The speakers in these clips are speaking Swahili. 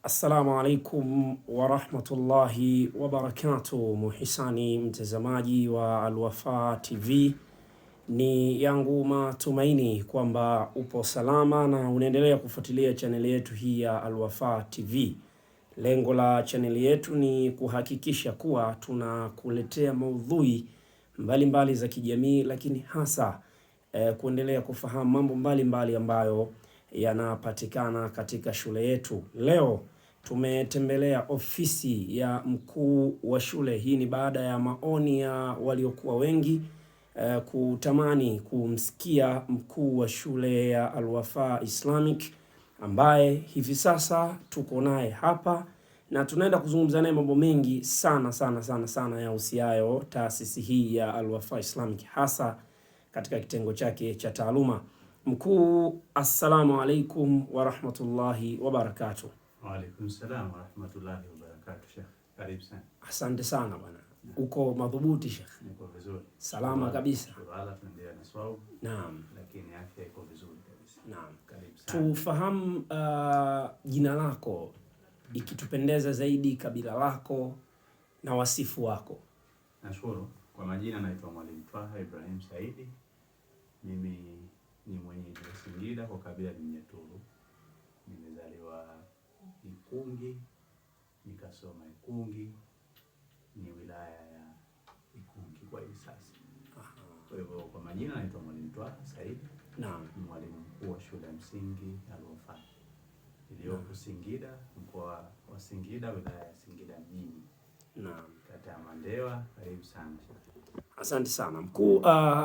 Assalamu alaikum warahmatullahi wabarakatuh. Muhisani mtazamaji wa Al-Wafa TV, ni yangu matumaini kwamba upo salama na unaendelea kufuatilia chaneli yetu hii ya Al-Wafa TV. Lengo la chaneli yetu ni kuhakikisha kuwa tunakuletea maudhui mbalimbali za kijamii, lakini hasa kuendelea kufahamu mambo mbalimbali ambayo yanapatikana katika shule yetu. Leo tumetembelea ofisi ya mkuu wa shule hii. Ni baada ya maoni ya waliokuwa wengi kutamani kumsikia mkuu wa shule ya Al-Wafa Islamic, ambaye hivi sasa tuko naye hapa na tunaenda kuzungumza naye mambo mengi sana ya uhusiayo taasisi hii ya Al-Wafa Islamic, hasa katika kitengo chake cha taaluma. Mkuu, assalamu alaikum wa rahmatullahi wa barakatuh. Wa alaikum salam wa rahmatullahi wa barakatuh. Sheikh, karibu sana. Asante sana bwana. Uko madhubuti Sheikh? Niko vizuri. Salama kabisa. Wala tunaendelea na swaumu. Naam. Lakini afya iko vizuri kabisa. Naam. Karibu sana. Tufahamu jina lako, ikitupendeza zaidi kabila lako na wasifu wako. Nashukuru. Kwa majina naitwa Mwalimu Twaha Ibrahim Saidi. Mimi ni mwenyeji wa Singida, kwa kabila ni Mnyaturu. Nimezaliwa Ikungi, nikasoma Ikungi, ni wilaya ya Ikungi kwa hivi sasa. Kwa hivyo kwa majina naitwa Mwalimu Twaha Saidi. Naam. Ni mwalimu mkuu wa shule ya msingi Al-Wafa iliyoko Singida, mkoa wa Singida, wilaya ya Singida mjini. Naam. Kata ya Mandewa. Karibu sana. Asante sana mkuu.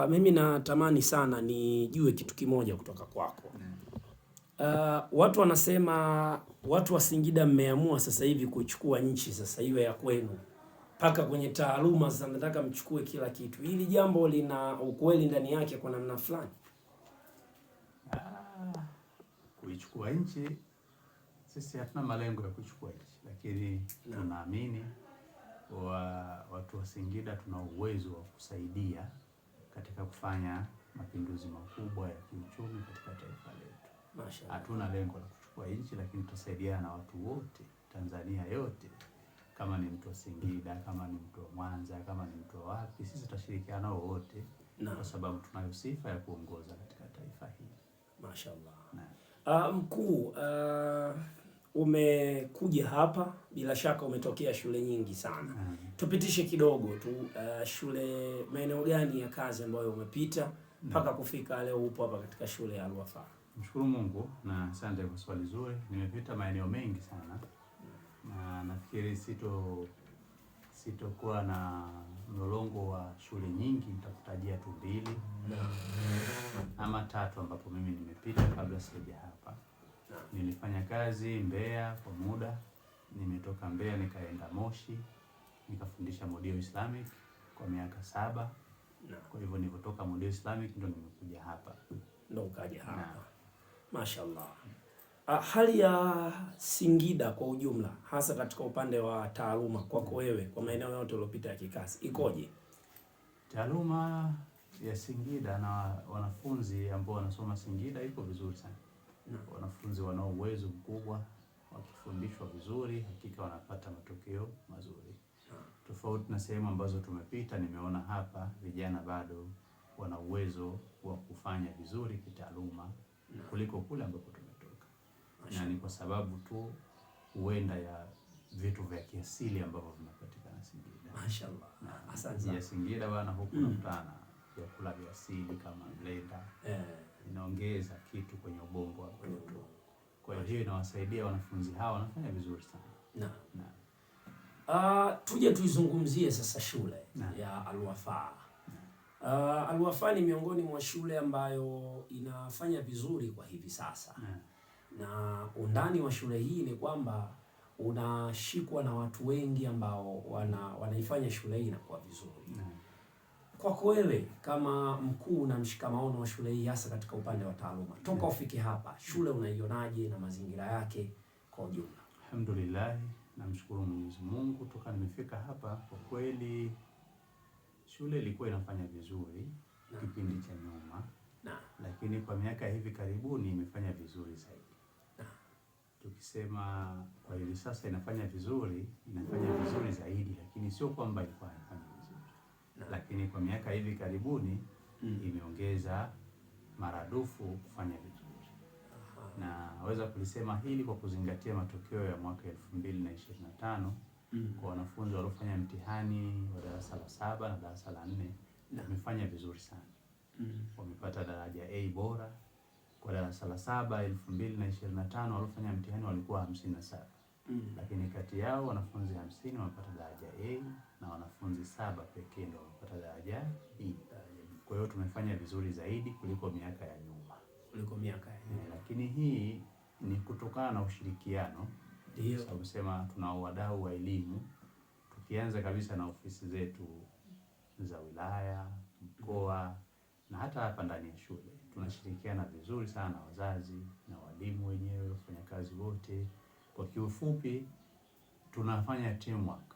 Mimi natamani sana nijue kitu kimoja kutoka kwako. Watu wanasema, watu wa Singida mmeamua sasa hivi kuchukua nchi sasa iwe ya kwenu, mpaka kwenye taaluma sasa nataka mchukue kila kitu. Hili jambo lina ukweli ndani yake kwa namna fulani? Kuichukua nchi, sisi hatuna malengo ya kuchukua nchi, lakini tunaamini watu wa Singida tuna uwezo wa kusaidia katika kufanya mapinduzi makubwa ya kiuchumi katika taifa letu. Hatuna lengo la kuchukua nchi, lakini tutasaidiana na watu wote Tanzania yote. Kama ni mtu wa Singida, kama ni mtu wa Mwanza, kama ni mtu wa wapi, sisi tutashirikiana nao wote, kwa sababu tunayo sifa ya kuongoza katika taifa hili. Mashaallah. Mkuu, umekuja hapa, bila shaka umetokea shule nyingi sana. Tupitishe kidogo tu, shule, maeneo gani ya kazi ambayo umepita mpaka kufika leo upo hapa katika shule ya Al-Wafa? Mshukuru Mungu na asante kwa swali zuri. Nimepita maeneo mengi sana na nafikiri sitokuwa na mlolongo wa shule nyingi, nitakutajia tu 2 ama 3 ambapo mimi nimepita kabla sijaja hapa. Nilifanya kazi Mbeya kwa muda, nimetoka Mbeya nikaenda Moshi, nikafundisha Modio Islamic kwa miaka 7. Kwa hivyo nilipotoka Modio Islamic ndo nimekuja hapa. Ndo ukaja hapa. Mashaallah. Hali ya Singida kwa ujumla, hasa katika upande wa taaluma kwako wewe, kwa maeneo yote uliopita ya kikazi, ikoje? Taaluma ya Singida na wanafunzi ambao wanasoma Singida iko vizuri sana. Wanafunzi wana uwezo mkubwa, wakifundishwa vizuri, hakika wanapata matokeo mazuri. Tofauti na sehemu ambazo tumepita, nimeona hapa vijana bado wana uwezo wa kufanya vizuri kitaaluma kuliko kule ambapo tumetoka. Na ni kwa sababu tu huenda ya vitu vya kiasili ambavyo vinapatikana Singida. Mashaallah. Asante. Ya Singida bwana, huku nakutana vyakula vya asili kama mlenda. Inaongeza kitu kwenye ubongo wa mtoto. Kwa hiyo inawasaidia wanafunzi hawa, wanafanya vizuri sana. Tuje tuizungumzie sasa shule ya Al-Wafa. Al-Wafa ni miongoni mwa shule ambayo inafanya vizuri kwa hivi sasa. Na undani wa shule hii ni kwamba unashikwa na watu wengi ambao wanaifanya shule hii inakuwa vizuri. Kwako wewe kama mkuu na mshikamano wa shule hii, hasa katika upande wa taaluma, toka ufike hapa, shule unaionaje na mazingira yake kwa ujumla? Alhamdulillah, namshukuru Mwenyezi Mungu, toka nimefika hapa kwa kweli shule ilikuwa inafanya vizuri kipindi cha nyuma, lakini kwa miaka hivi karibuni imefanya vizuri zaidi. tukisema kwa hivi sasa inafanya vizuri zaidi, lakini sio kwamba ilikuwa inafanya vizuri. Lakini kwa miaka hivi karibuni imeongeza maradufu kufanya vizuri. Na naweza kulisema hili kwa kuzingatia matokeo ya mwaka 2025 kwa wanafunzi waliofanya mtihani wa darasa la 7 na darasa la 4 wamefanya vizuri sana. Wamepata daraja A bora. Kwa darasa la 7 2025 waliofanya mtihani walikuwa 57. Lakini kati yao wanafunzi 50 wamepata daraja A na wanafunzi 7 pekee ndio wamepata daraja E. Kwa hiyo tumefanya vizuri zaidi kuliko miaka ya nyuma. Lakini hii ni kutokana na ushirikiano. Ndio sababu sema tuna wadau wa elimu, tukianza kabisa na ofisi zetu za wilaya, mkoa na hata hapa ndani ya shule. Tunashirikiana vizuri sana na wazazi na walimu wenyewe, wafanyakazi wote. Kwa kiufupi tunafanya teamwork.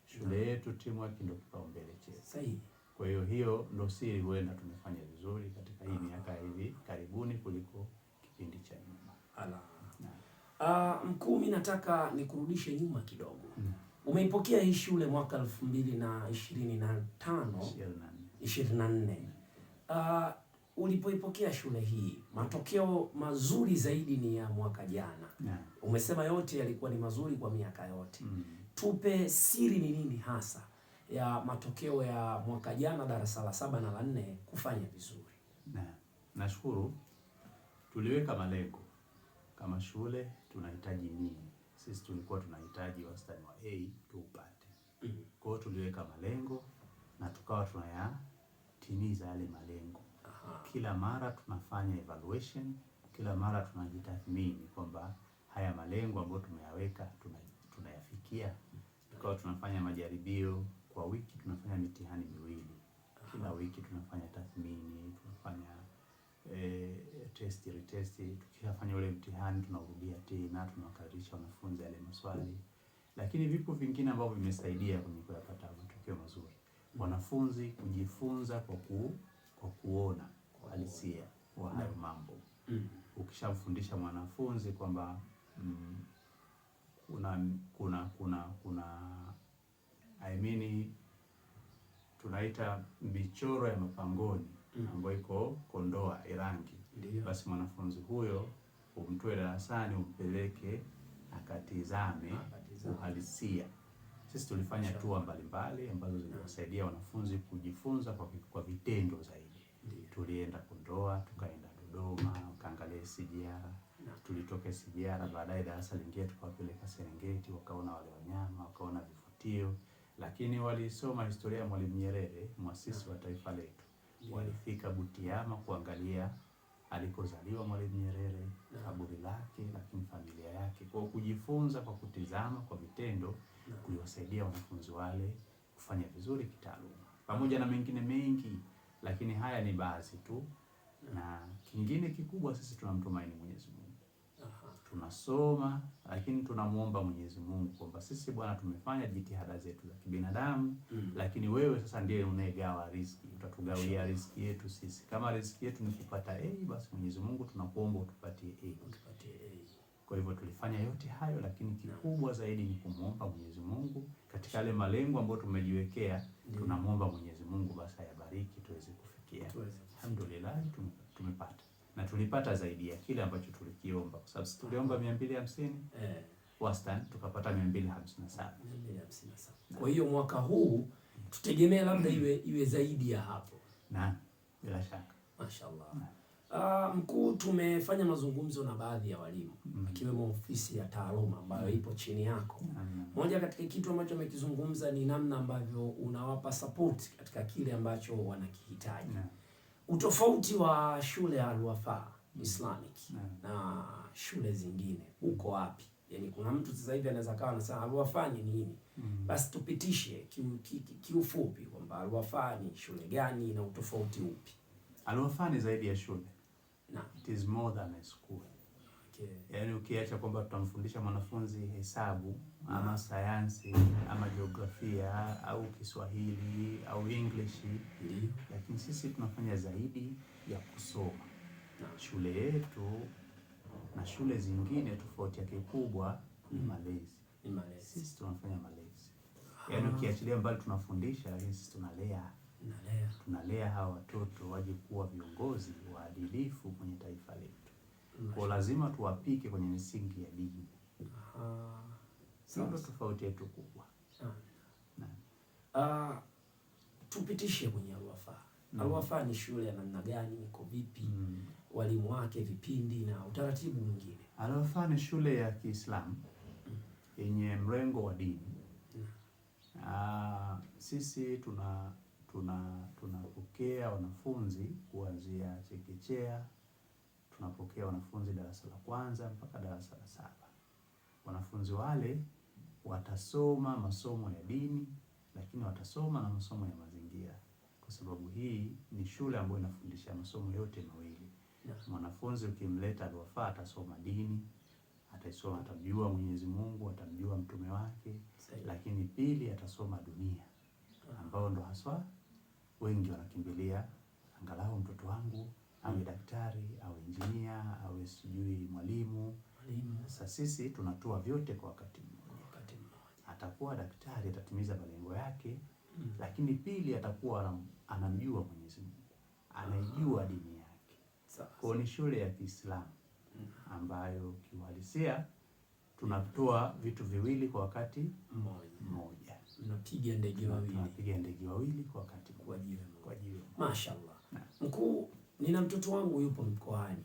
Shule yetu teamwork ndio kipaumbele chetu. Sahihi. Kwa hiyo ndio siri, huenda tumefanya vizuri katika hii miaka hivi karibuni kuliko kipindi cha nyuma. Mkuu, mimi nataka nikurudishe nyuma kidogo. Umeipokea hii shule mwaka 2024. Ulipoipokea shule hii, matokeo mazuri zaidi ni ya mwaka jana. Umesema yote yalikuwa ni mazuri kwa miaka yote. Tupe siri ni nini hasa ya matokeo ya mwaka jana darasa la 7 na la 4 kufanya vizuri. Nashukuru. Tuliweka malengo kama shule, tunahitaji nini? Sisi tulikuwa tunahitaji wastani wa A tuupate. Kwa hiyo tuliweka malengo na tukawa tunayatimiza yale malengo. Kila mara tunafanya evaluation, kila mara tunajitathmini kwamba haya malengo ambayo tumeyaweka tunayafikia. Tukawa tunafanya majaribio kwa wiki, tunafanya mitihani miwili. Kila wiki tunafanya tathmini, tunafanya test retest. Tukishafanya ule mtihani tunarudia tena, tunakaribisha wanafunzi yale maswali. Lakini vipo vingine ambavyo vimesaidia kwenye kupata matokeo mazuri. Wanafunzi kujifunza kwa kuona halisia wa hayo mambo. Ukishamfundisha mwanafunzi kwamba tunaita michoro ya mapangoni ambayo iko Kondoa Irangi. Basi mwanafunzi huyo umtoe darasani umpeleke akatizame uhalisia. Sisi tulifanya tour mbalimbali ambazo zinawasaidia wanafunzi kujifunza kwa vitendo zaidi. Tulienda Kondoa, tukaenda Dodoma, tukaangalia SGR. Tulitoka SGR, baadaye darasa lingine tukawapeleka Serengeti, wakaona wale wanyama, wakaona vivutio. Lakini walisoma historia ya Mwalimu Nyerere, muasisi wa taifa letu. Walifika Butiama kuangalia alikozaliwa Mwalimu Nyerere, kaburi lake, lakini familia yake. Kwa kujifunza kwa kutizama kwa vitendo kuliwasaidia wanafunzi wale kufanya vizuri kitaaluma. Pamoja na mengine mengi, lakini haya ni baadhi tu. Na kingine kikubwa, sisi tunamtumaini Mwenyezi Mungu. Tunasoma, lakini tunamuomba Mwenyezi Mungu kwamba sisi Bwana tumefanya jitihada zetu za kibinadamu, lakini wewe sasa ndiye unayegawa riziki. Utatugawia riziki yetu sisi. Kama riziki yetu ni kupata A, basi Mwenyezi Mungu tunakuomba utupatie A. Kwa hivyo tulifanya yote hayo, lakini kikubwa zaidi ni kumuomba Mwenyezi Mungu katika yale malengo ambayo tumejiwekea. Tunamuomba Mwenyezi Mungu basi ayabariki tuweze kufikia. Alhamdulillah tumepata. Na tulipata zaidi ya kile ambacho tulikiomba, kwa sababu tuliomba 250 wastani tukapata 257. Kwa hiyo mwaka huu tutegemea labda iwe zaidi ya hapo. Na bila shaka. Mashaallah. Mkuu, tumefanya mazungumzo na baadhi ya walimu akiwemo ofisi ya taaluma ambayo ipo chini yako. Moja katika kitu ambacho amekizungumza ni namna ambavyo unawapa support katika kile ambacho wanakihitaji. Utofauti wa shule ya Al-Wafa Islamic na shule zingine uko wapi? Yaani kuna mtu sasa hivi anaweza kawa anasema Al-Wafa ni nini? Basi tupitishe kiufupi kwamba Al-Wafa ni shule gani na utofauti upi? Al-Wafa ni zaidi ya shule. It is more than a school. Yaani ukiacha kwamba tutamfundisha mwanafunzi hesabu ama sayansi ama jiografia au Kiswahili au English, lakini sisi tunafanya zaidi ya kusoma. Shule yetu na shule zingine tofauti yake kubwa ni malezi. Sisi tunafanya malezi. Yaani ukiachilia mbali tunafundisha, lakini sisi tunalea hawa watoto waje kuwa viongozi waadilifu kwenye taifa letu. Kwa lazima tuwapike kwenye misingi ya dini. Ndio tofauti yetu kubwa. Tupitishe kwenye Al-Wafa. Al-Wafa ni shule ya namna gani? Iko vipi? Walimu wake, vipindi na utaratibu mwingine? Al-Wafa ni shule ya Kiislamu yenye mrengo wa dini. Sisi tunapokea wanafunzi kuanzia chekechea, tunapokea wanafunzi darasa la kwanza mpaka darasa la 7. Wanafunzi wale watasoma masomo ya dini, lakini watasoma na masomo ya mazingira, kwa sababu hii ni shule ambayo inafundisha masomo yote mawili. Mwanafunzi ukimleta Al-Wafa atasoma dini, atamjua Mwenyezi Mungu, atamjua mtume wake, lakini pili atasoma dunia, ambao ndo haswa wengi wanakimbilia, angalau mtoto wangu awe daktari, awe injinia, awe sijui mwalimu. Sasa sisi tunatoa vyote kwa wakati mmoja. Atakuwa daktari, atatimiza malengo yake, lakini pili atakuwa anamjua Mwenyezi Mungu, anaijua dini yake. Kwa ni shule ya Kiislamu ambayo kiuhalisia tunatoa vitu viwili kwa wakati mmoja. Tunapiga ndege wawili kwa wakati mmoja. Mashaallah. Mkuu, nina mtoto wangu yupo mkoani.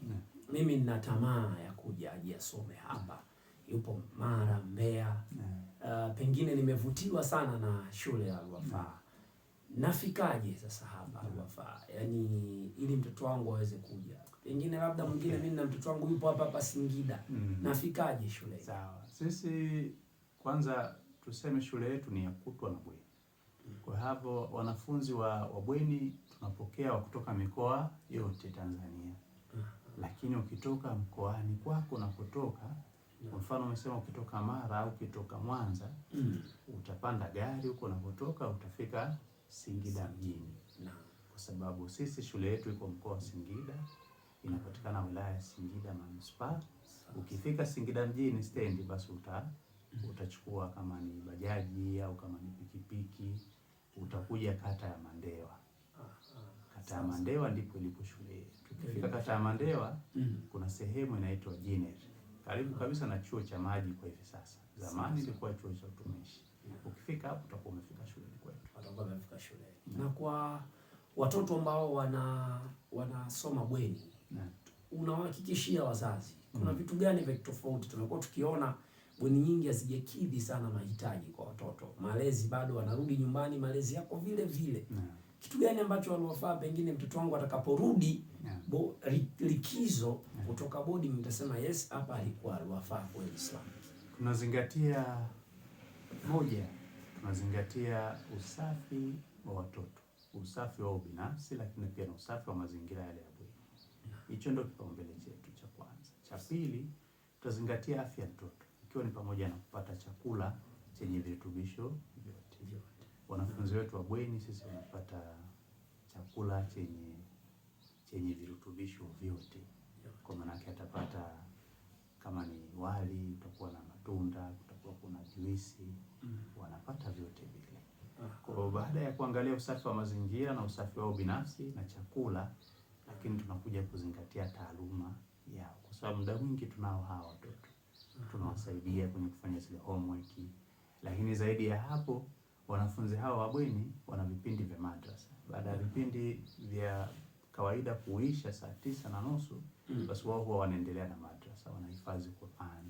Mimi nina tamaa ya kuja aje asome hapa. Yupo Mara, Mbeya. Pengine nimevutiwa sana na shule ya Al-Wafa. Nafikaje sasa hapa Al-Wafa? Yaani ili mtoto wangu aweze kuja. Pengine labda mwingine mimi na mtoto wangu yupo hapa Singida. Nafikaje shule? Sawa. Sisi kwanza tuseme shule yetu ni ya kutwa na bweni. Kwa hapo wanafunzi wa bweni tunapokea kutoka mikoa yote Tanzania. Lakini ukitoka mkoani kwako na kutoka, kwa mfano umesema ukitoka Mara au ukitoka Mwanza, utapanda gari huko na kutoka utafika Singida mjini. Kwa sababu sisi shule yetu iko mkoa wa Singida, inapatikana wilaya ya Singida Manispaa. Ukifika Singida mjini stendi, basi utachukua kama ni bajaji au kama ni pikipiki, utakuja kata ya Mandewa. Kata ya Mandewa ndipo ilipo shule yetu. Ukifika kata ya Mandewa, kuna sehemu inaitwa Jiner, karibu kabisa na chuo cha maji kwa hivi sasa. Zamani ilikuwa chuo cha utumishi. Ukifika hapo utakuwa umefika shuleni kwetu. Utakuwa umefika shuleni. Na kwa watoto ambao wanasoma bweni, unawahakikishia wazazi kuna vitu gani vya tofauti? Tumekuwa tukiona bweni nyingi hazijakidhi sana mahitaji kwa watoto. Malezi bado wanarudi nyumbani, malezi yako vile vile. Kitu gani ambacho Al-Wafa pengine mtoto wangu atakaporudi likizo kutoka boarding nitasema yes, hapa alikuwa Al-Wafa kwa Islam? Tunazingatia moja, tunazingatia usafi wa watoto, usafi wao binafsi, lakini pia na usafi wa mazingira yale ya bweni. Hicho ndio kipaumbele chetu cha kwanza. Cha pili, tutazingatia afya ya mtoto, ikiwa ni pamoja na kupata chakula chenye virutubisho vyote. Wanafunzi wetu wa bweni sisi wanapata chakula chenye virutubisho vyote. Kwa maana yake atapata kama ni wali, utakuwa na matunda, kutakuwa kuna juisi, wanapata vyote vile. Kwa baada ya kuangalia usafi wa mazingira na usafi wao binafsi na chakula, lakini tunakuja kuzingatia taaluma yao, kwa sababu muda mwingi tunao hawa watoto, tunawasaidia kwenye kufanya zile homework. Lakini zaidi ya hapo, wanafunzi hawa wa bweni wana vipindi vya madrasa. Baada ya vipindi vya kawaida kuisha saa 9:30, basi wao huwa wanaendelea na madrasa, wanahifadhi Qur'an,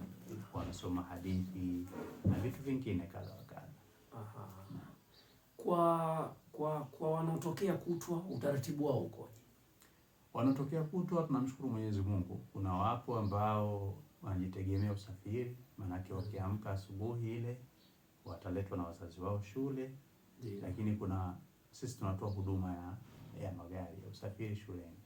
wanasoma hadithi na vitu vingine kadha wa kadha. Kwa wanaotokea kutwa, utaratibu wao ukoje? Wanaotokea kutwa tunamshukuru Mwenyezi Mungu. Kuna wapo ambao wanajitegemea usafiri, maanake wakiamka asubuhi ile wataletwa na wazazi wao shule. Lakini sisi tunatoa huduma ya magari ya usafiri shuleni.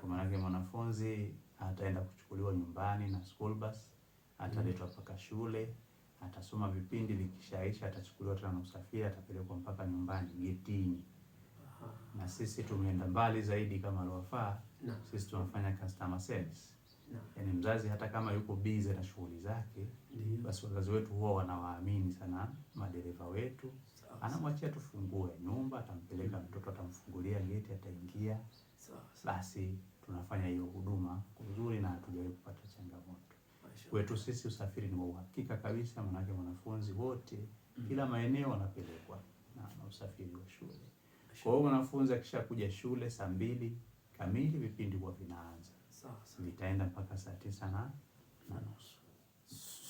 Kwa maana mwanafunzi ataenda kuchukuliwa nyumbani na school bus, ataletwa mpaka shule, atasoma vipindi, vikishaisha atachukuliwa tena na usafiri, atapelekwa mpaka nyumbani getini. Na sisi tumeenda mbali zaidi kama Al-Wafa, sisi tunafanya customer service. Yaani mzazi hata kama yuko busy na shughuli zake, basi wazazi wetu huwa wanawaamini sana madereva wetu. Anamwachia tu funguo ya nyumba, atampeleka mtoto, atamfungulia geti, ataingia. Basi tunafanya hiyo huduma kwa uzuri na hatujawahi kupata changamoto. Kwetu sisi usafiri ni wa uhakika kabisa, maana wanafunzi wote kila maeneo wanapelekwa na usafiri wa shule. Kwa hiyo mwanafunzi akishakuja shule saa 2 kamili vipindi huwa vinaanza. Vitaenda mpaka saa 9:30.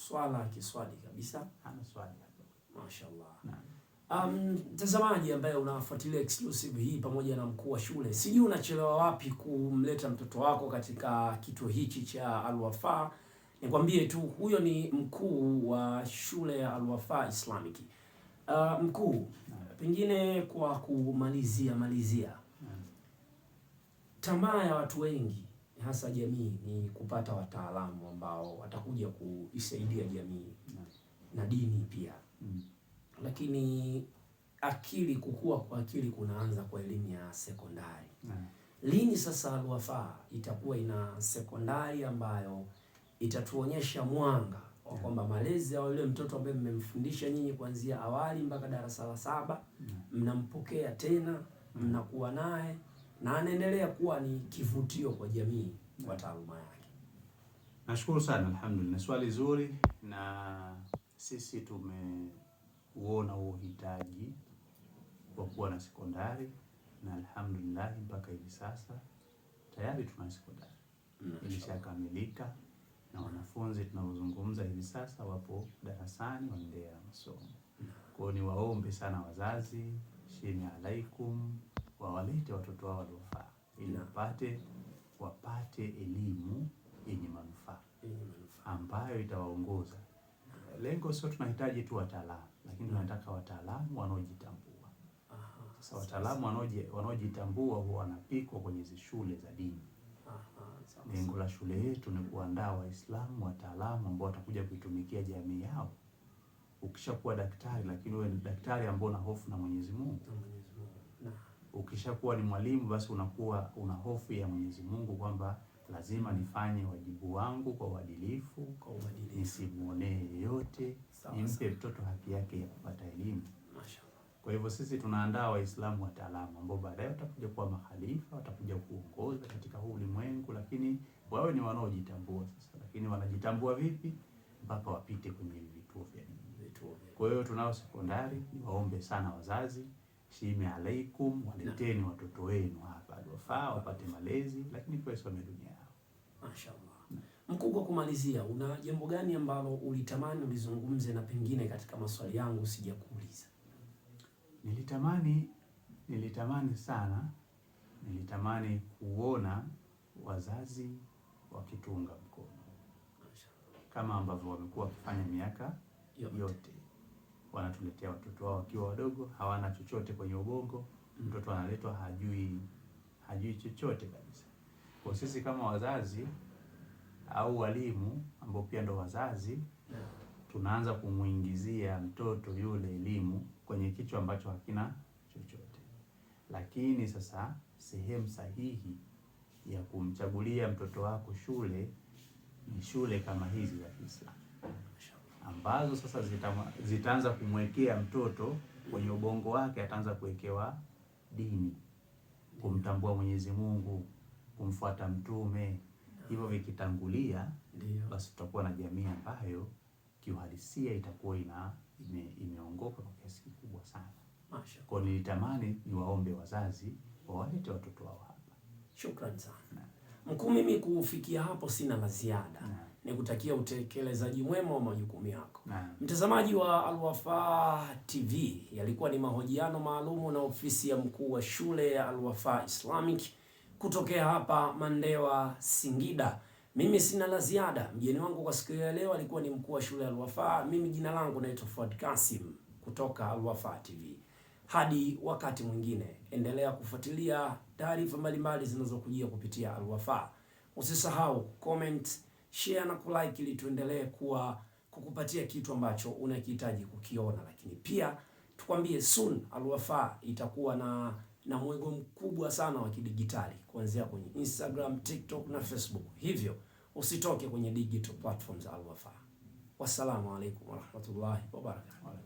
Swala kiswali kabisa. Hana swali hapo. Mashaallah. Mtazamaji ambaye unafuatilia exclusive hii pamoja na mkuu wa shule, sijui unachelewa wapi kumleta mtoto wako katika kituo hichi cha Al-Wafa. Nikwambie tu huyo ni mkuu wa shule ya Al-Wafa Islamic. Mkuu, pengine kwa kumalizia tamaa ya watu wengi hasa jamii ni kupata wataalamu ambao watakuja kuisaidia jamii na dini pia. Lakini kukua kwa akili kunaanza kwa elimu ya sekondari. Lini sasa Al-Wafa itakuwa ina sekondari ambayo itatuonyesha mwanga wa kwamba malezi ya yule mtoto ambaye mmemfundisha nyinyi kuanzia awali mpaka darasa la 7 mnampokea tena, mnakuwa naye na anaendelea kuwa ni kivutio kwa jamii kwa taaluma yake? Nashukuru sana, alhamdulillah. Swali zuri, na sisi tumeuona uhitaji wa kuwa na sekondari, na alhamdulillah mpaka hivi sasa tayari tuna sekondari ilishakamilika, na wanafunzi tunaozungumza hivi sasa wapo darasani wanaendelea na masomo. Kwa hiyo ni waombe sana wazazi, shime alaikum, wawalete watoto wao Al-Wafa ili wapate elimu yenye manufaa ambayo itawaongoza. Lengo sio tunahitaji tu wataalamu, lakini tunataka wataalamu wanaojitambua. Sasa wataalamu wanaojitambua huwa wanapikwa kwenye hizo shule za dini. Lengo la shule yetu ni kuandaa Waislamu wataalamu ambao watakuja kuitumikia jamii yao. Ukishakuwa daktari, lakini wewe ni daktari ambao una hofu na Mwenyezi Mungu. Ukishakuwa ni mwalimu, basi unakuwa una hofu ya Mwenyezi Mungu kwamba lazima nifanye wajibu wangu kwa uadilifu, nisimuonee yeyote, nimpe mtoto haki yake ya kupata elimu. Kwa hivyo sisi tunaandaa Waislamu wataalamu ambao baadaye watakuja kuwa mahalifa, watakuja kuongoza katika huu ulimwengu, lakini wao ni wanaojitambua sasa. Lakini wanajitambua vipi? Mpaka wapite kwenye vituo vya dini. Kwa hiyo tunao sekondari, waombe sana wazazi, shime alaikum, waleteni watoto wenu hapa Al-Wafa wapate malezi, lakini pia wasome dunia yao. Mashaallah. Mkuu, kwa kumalizia, una jambo gani ambalo ulitamani ulizungumze na pengine katika maswali yangu sijakuuliza? Nilitamani kuona wazazi wakitunga mkono kama ambavyo wamekuwa wakifanya miaka yote. Wanatuletea watoto wao wakiwa wadogo, hawana chochote kwenye ubongo. Mtoto analetwa hajui chochote kabisa. Kwa sisi kama wazazi au walimu ambao pia ndo wazazi, tunaanza kumuingizia mtoto yule elimu kwenye kichwa ambacho hakina chochote. Lakini sasa sehemu sahihi ya kumchagulia mtoto wako shule ni shule kama hizi za Kiislamu, ambazo sasa zitaanza kumwekea mtoto kwenye ubongo wake, ataanza kuwekewa dini, kumtambua Mwenyezi Mungu, kumfuata mtume. Hivyo vikitangulia, basi tutakuwa na jamii ambayo kiuhalisia itakuwa imeongoka kwa kiasi kikubwa sana. Kwa nilitamani niwaombe wazazi wawalete watoto wao hapa. Shukrani sana. Mkuu, mimi kufikia hapo sina la ziada. Nikutakia utekelezaji mwema wa majukumu yako. Mtazamaji wa Al-Wafa TV, yalikuwa ni mahojiano maalumu na ofisi ya mkuu wa shule ya Al-Wafa Islamic kutokea hapa Mandewa, Singida. Mimi sina la ziada. Mgeni wangu kwa siku ya leo alikuwa ni mkuu wa shule ya Al-Wafa. Mimi jina langu naitwa Fuad Kasim kutoka Al-Wafa TV. Hadi wakati mwingine, endelea kufuatilia taarifa mbalimbali zinazokujia kupitia Al-Wafa. Usisahau comment, share na kulike ili tuendelee kukupatia kitu ambacho unakihitaji kukiona. Lakini pia tukwambie soon Al-Wafa itakuwa na mwego mkubwa sana wa kidigitali kuanzia kwenye Instagram, TikTok na Facebook. Hivyo Usitoke kwenye digital platforms za Al Wafa. Wassalamu alaikum warahmatullahi wabarakatuh.